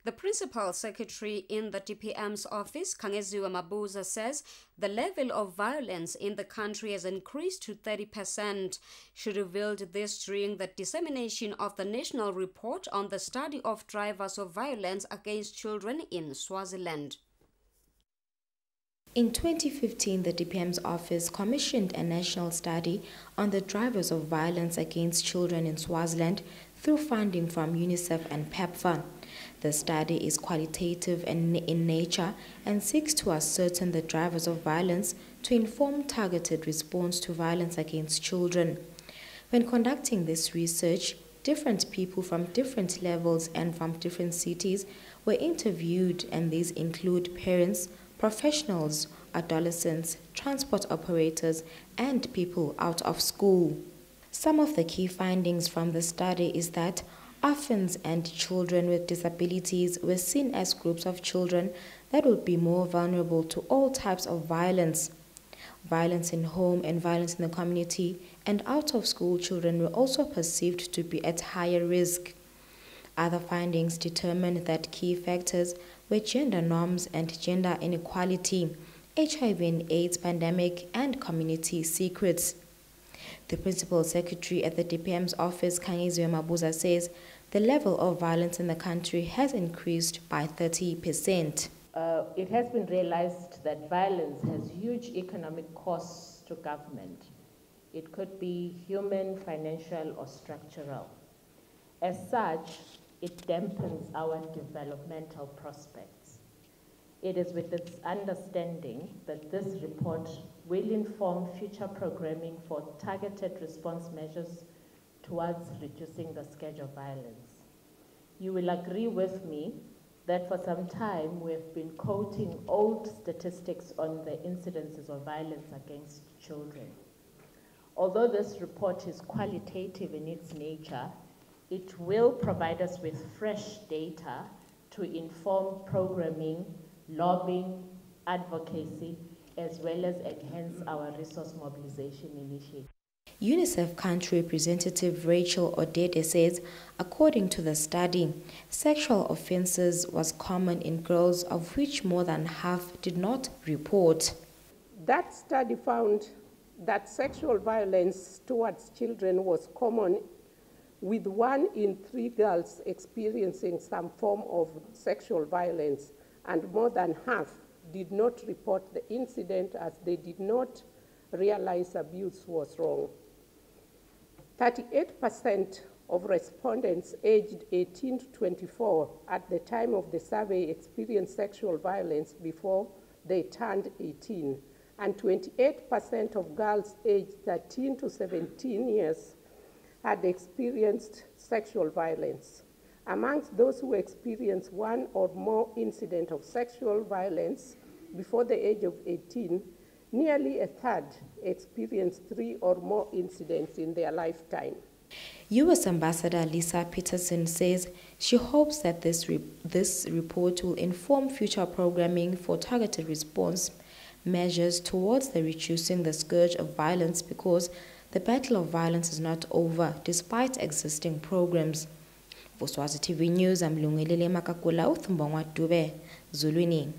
The Principal Secretary in the DPM's office, Khangeziwe Mabuza, says the level of violence in the country has increased to 30%. She revealed this during the dissemination of the National Report on the Study of Drivers of Violence Against Children in Swaziland. In 2015, the DPM's office commissioned a national study on the drivers of violence against children in Swaziland through funding from UNICEF and PEPFAR. The study is qualitative in nature and seeks to ascertain the drivers of violence to inform targeted response to violence against children. When conducting this research, different people from different levels and from different cities were interviewed, and these include parents, professionals, adolescents, transport operators, and people out of school. Some of the key findings from the study is that orphans and children with disabilities were seen as groups of children that would be more vulnerable to all types of violence. Violence in home and violence in the community and out-of-school children were also perceived to be at higher risk. Other findings determined that key factors were gender norms and gender inequality, HIV and AIDS pandemic, and community secrets. The Principal Secretary at the DPM's office, Khangeziwe Mabuza, says the level of violence in the country has increased by 30%. It has been realized that violence has huge economic costs to government. It could be human, financial, or structural. As such, it dampens our developmental prospects. It is with this understanding that this report will inform future programming for targeted response measures towards reducing the scourge of violence. You will agree with me that for some time we have been quoting old statistics on the incidences of violence against children. Although this report is qualitative in its nature, it will provide us with fresh data to inform programming, lobbying, advocacy, as well as enhance our resource mobilization initiative. UNICEF country representative Rachel Odede says, according to the study, sexual offenses was common in girls, of which more than half did not report. That study found that sexual violence towards children was common, with 1 in 3 girls experiencing some form of sexual violence, and more than half did not report the incident as they did not realize abuse was wrong. 38% of respondents aged 18 to 24 at the time of the survey experienced sexual violence before they turned 18, and 28% of girls aged 13 to 17 years had experienced sexual violence. Amongst those who experienced 1 or more incidents of sexual violence before the age of 18, nearly a third experienced 3 or more incidents in their lifetime. U.S. Ambassador Lisa Peterson says she hopes that this report will inform future programming for targeted response measures towards reducing the scourge of violence, because the battle of violence is not over despite existing programs. For Swazi TV News, I'm Lungelele Makakula, Uthumbongwa Dube, Zulwini.